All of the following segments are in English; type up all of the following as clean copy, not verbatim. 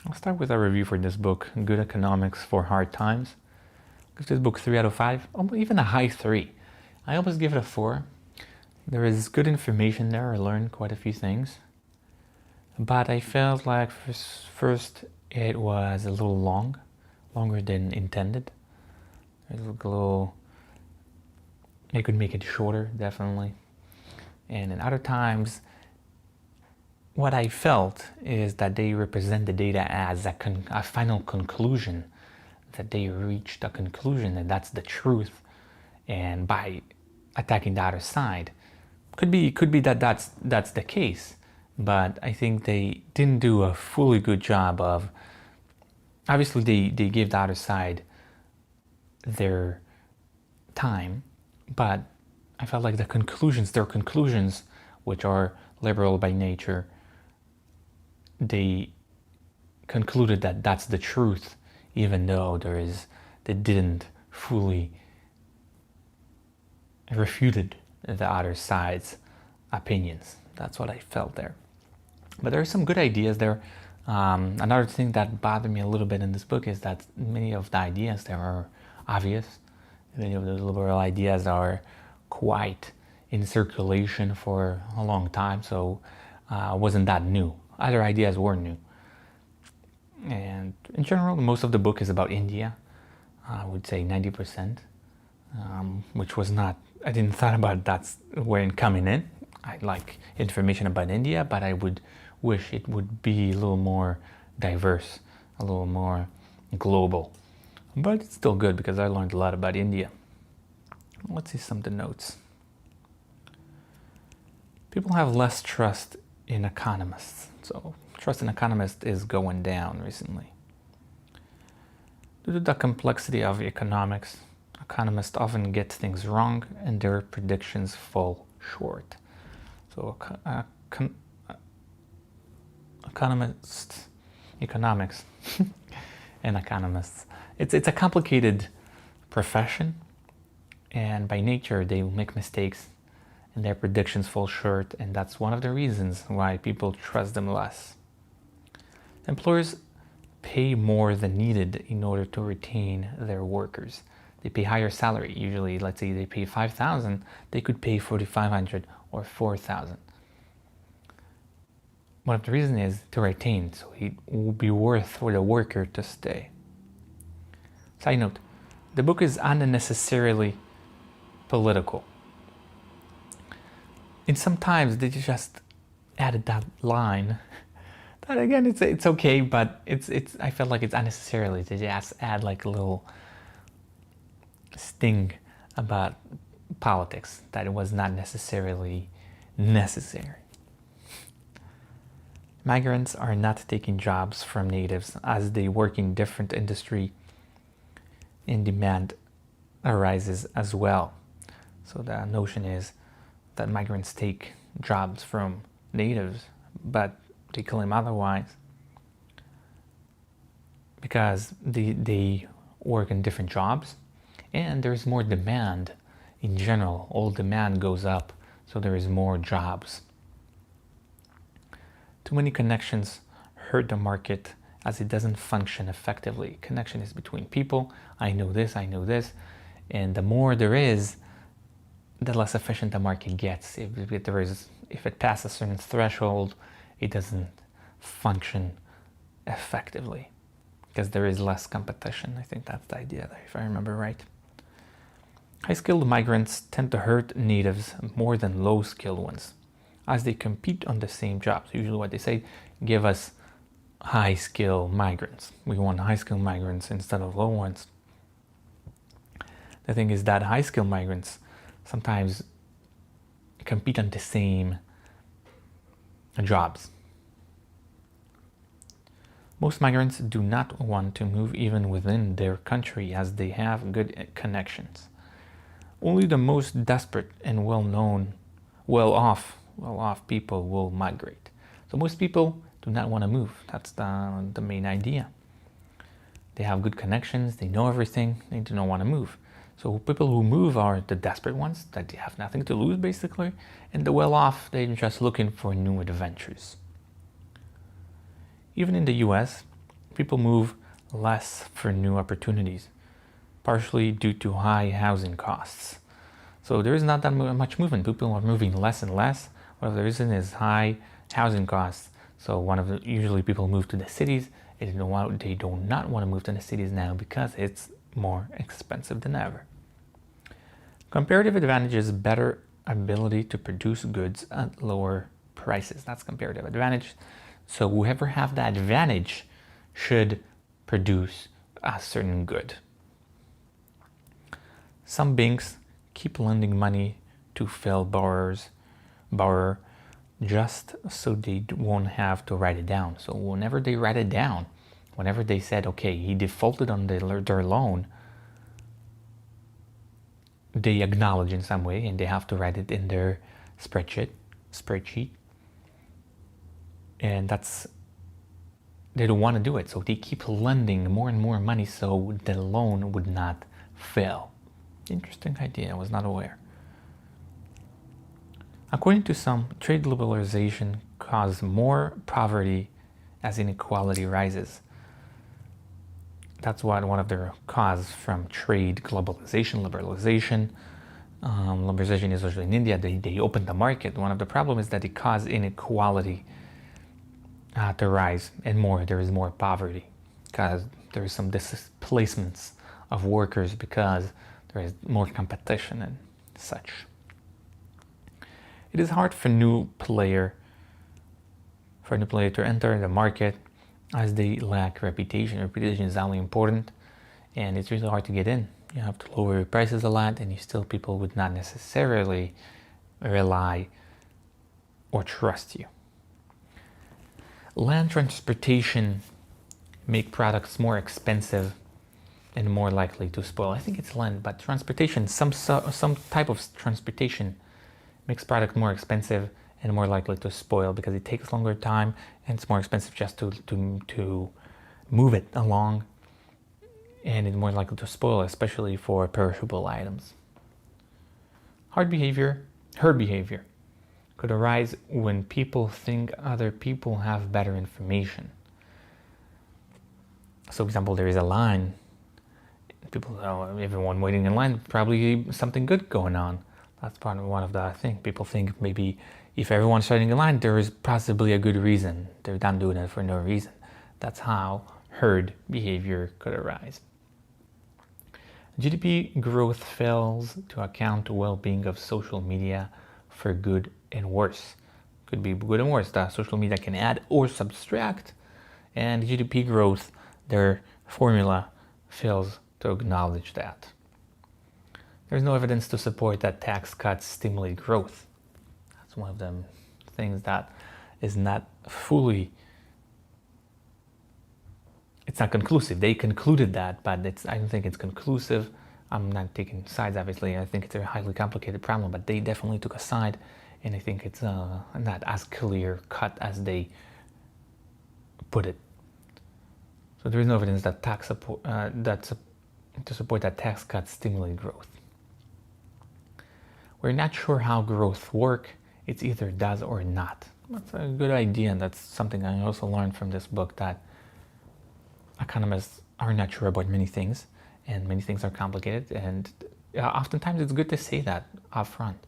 I'll start with a review for this book, Good Economics for Hard Times. I'll give this book 3 out of 5, even a high 3. I almost give it a 4. There is good information there. I learned quite a few things. But I felt like first it was a little long, longer than intended. It was a little, they could make it shorter, definitely. And in other times, what I felt is that they represent the data as a final conclusion, that they reached a conclusion and that's the truth. And by attacking the other side, could be that that's the case. But I think they didn't do a fully good job of, obviously they gave the other side their time, but I felt like their conclusions, which are liberal by nature, they concluded that that's the truth, even though they didn't fully refuted the other side's opinions. That's what I felt there. But there are some good ideas there. Another thing that bothered me a little bit in this book is that many of the ideas there are obvious. Many of the liberal ideas are quite in circulation for a long time, so wasn't that new. Other ideas were new. And in general, most of the book is about India. I would say 90%, which was not, I didn't thought about that's where it coming in. I like information about India, but I would wish it would be a little more diverse, a little more global. But it's still good because I learned a lot about India. Let's see some of the notes. People have less trust in economists. So trust in economists is going down recently. Due to the complexity of economics, economists often get things wrong and their predictions fall short. So economics and economists, it's a complicated profession, and by nature they make mistakes and their predictions fall short, and that's one of the reasons why people trust them less. Employers pay more than needed in order to retain their workers. They pay higher salary. Usually, let's say they pay $5,000, they could pay $4,500 or $4,000. One of the reasons is to retain, so it will be worth for the worker to stay. Side note, the book is unnecessarily political. And sometimes they just added that line. That again, it's okay, but it's I felt like it's unnecessarily. They just add like a little sting about politics that it was not necessarily necessary. Migrants are not taking jobs from natives as they work in different industry and demand arises as well. So the notion is that migrants take jobs from natives, but they claim otherwise because they work in different jobs and there's more demand in general. All demand goes up, so there is more jobs. Too many connections hurt the market as it doesn't function effectively. Connection is between people. I know this, and the more there is, the less efficient the market gets. If it passes a certain threshold, it doesn't function effectively because there is less competition. I think that's the idea, if I remember right. High-skilled migrants tend to hurt natives more than low-skilled ones as they compete on the same jobs. Usually what they say, give us high-skilled migrants. We want high-skilled migrants instead of low ones. The thing is that high-skilled migrants sometimes compete on the same jobs. Most migrants do not want to move even within their country as they have good connections. Only the most desperate and well-off people will migrate. So most people do not want to move. That's the main idea. They have good connections, they know everything, they do not want to move. So people who move are the desperate ones, that they have nothing to lose basically, and the well-off, they're just looking for new adventures. Even in the US, people move less for new opportunities, partially due to high housing costs. So there is not that much movement. People are moving less and less. What the reason is high housing costs. So usually people move to the cities. They do not want to move to the cities now because it's more expensive than ever. Comparative advantage is better ability to produce goods at lower prices. That's comparative advantage. So whoever have the advantage should produce a certain good. Some banks keep lending money to fail borrower just so they won't have to write it down. So whenever they write it down, whenever they said, okay, he defaulted on their loan, they acknowledge in some way and they have to write it in their spreadsheet. And they don't want to do it. So they keep lending more and more money so the loan would not fail. Interesting idea, I was not aware. According to some, trade globalization causes more poverty as inequality rises. That's one of their causes from trade globalization, liberalization. Liberalization is usually in India. They opened the market. One of the problems is that it caused inequality to rise, and there is more poverty because there is some displacements of workers because there is more competition and such. It is hard for a new player to enter the market as they lack reputation. Reputation is highly important, and it's really hard to get in. You have to lower your prices a lot, and people would not necessarily rely or trust you. Land transportation make products more expensive and more likely to spoil. I think it's land, but transportation, some type of transportation makes product more expensive and more likely to spoil because it takes longer time and it's more expensive just to move it along, and it's more likely to spoil, especially for perishable items. Herd behavior could arise when people think other people have better information. So, for example, there is a line. Everyone waiting in line, probably something good going on. That's one of the things. People think maybe if everyone's starting in line, there is possibly a good reason. They're not doing it for no reason. That's how herd behavior could arise. GDP growth fails to account the well-being of social media for good and worse. Could be good and worse. The social media can add or subtract, and GDP growth, their formula fails to acknowledge that. There's no evidence to support that tax cuts stimulate growth. That's one of them things that is not fully, it's not conclusive. They concluded that, but I don't think it's conclusive. I'm not taking sides, obviously. I think it's a highly complicated problem, but they definitely took a side, and I think it's not as clear cut as they put it. So there is no evidence that to support that tax cuts stimulate growth. We're not sure how growth works. It's either does or not. That's a good idea, and that's something I also learned from this book, that economists are not sure about many things, and many things are complicated, and oftentimes it's good to say that up front.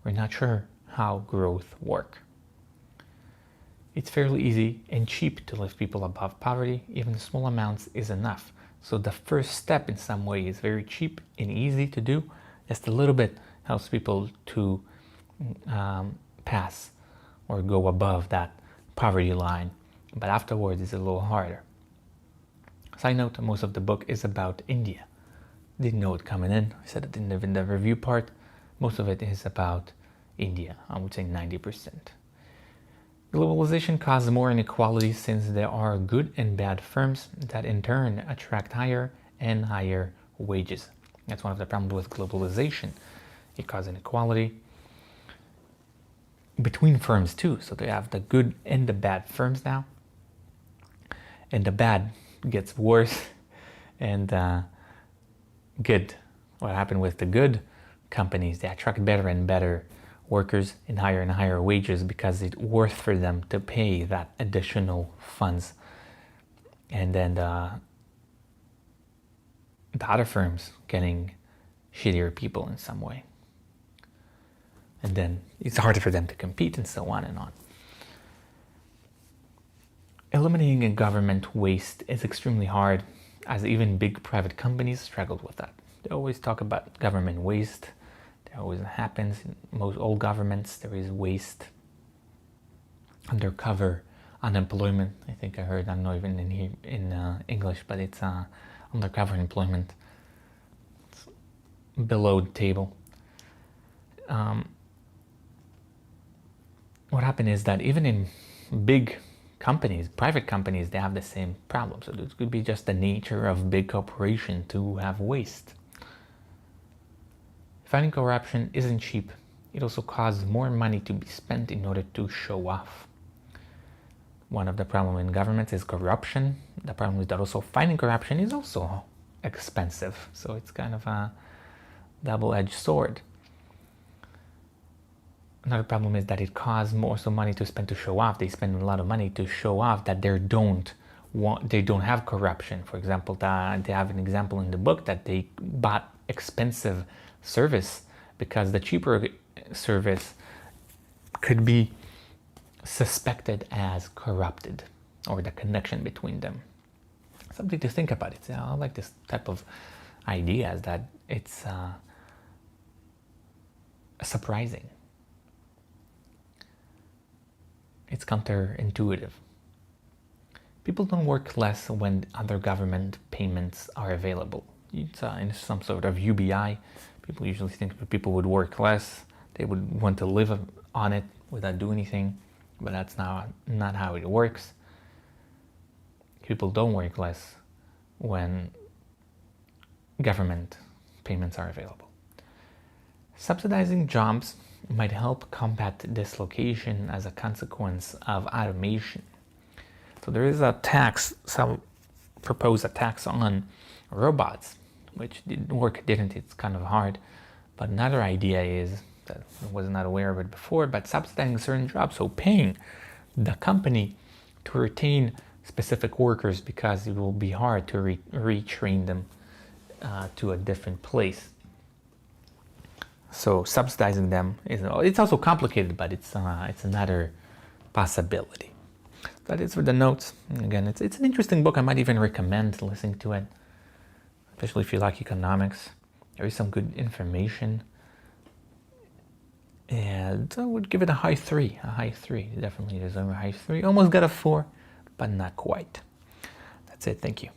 We're not sure how growth works. It's fairly easy and cheap to lift people above poverty. Even small amounts is enough. So the first step in some way is very cheap and easy to do. Just a little bit helps people to pass or go above that poverty line. But afterwards it's a little harder. Side note, most of the book is about India. Didn't know it coming in. I said it in the review part. Most of it is about India. I would say 90%. Globalization causes more inequality since there are good and bad firms that in turn attract higher and higher wages. That's one of the problems with globalization. It causes inequality between firms too. So they have the good and the bad firms now. And the bad gets worse, and good. What happened with the good companies, they attract better and better workers and higher wages because it's worth for them to pay that additional funds and then the other firms getting shittier people in some way. And then it's harder for them to compete, and so on and on. Eliminating government waste is extremely hard, as even big private companies struggle with that. They always talk about government waste. That always happens in most old governments. There is waste, undercover unemployment. I think I heard, I'm not even in English, but it's undercover employment. It's below the table. What happened is that even in big companies, private companies, they have the same problem. So it could be just the nature of big corporation to have waste. Fighting corruption isn't cheap. It also causes more money to be spent in order to show off. One of the problems in governments is corruption. The problem is that also fighting corruption is also expensive. So it's kind of a double-edged sword. Another problem is that it costs more so money to spend to show off. They spend a lot of money to show off that they don't have corruption. For example, they have an example in the book that they bought expensive service because the cheaper service could be suspected as corrupted, or the connection between them. Something to think about. I like this type of ideas, that it's surprising. It's counterintuitive. People don't work less when other government payments are available. It's in some sort of UBI. People usually think that people would work less. They would want to live on it without doing anything, but that's not how it works. People don't work less when government payments are available. Subsidizing jobs might help combat dislocation as a consequence of automation. So there is a tax, some propose a tax on robots, which didn't. It's kind of hard. But another idea is, that I was not aware of it before, but subsidizing certain jobs, so paying the company to retain specific workers, because it will be hard to retrain them to a different place. So subsidizing them it's also complicated, but it's another possibility. That is for the notes. Again, it's an interesting book. I might even recommend listening to it, especially if you like economics. There is some good information, and I would give it a high 3. Definitely deserves a high 3. Almost got a 4, but not quite. That's it. Thank you.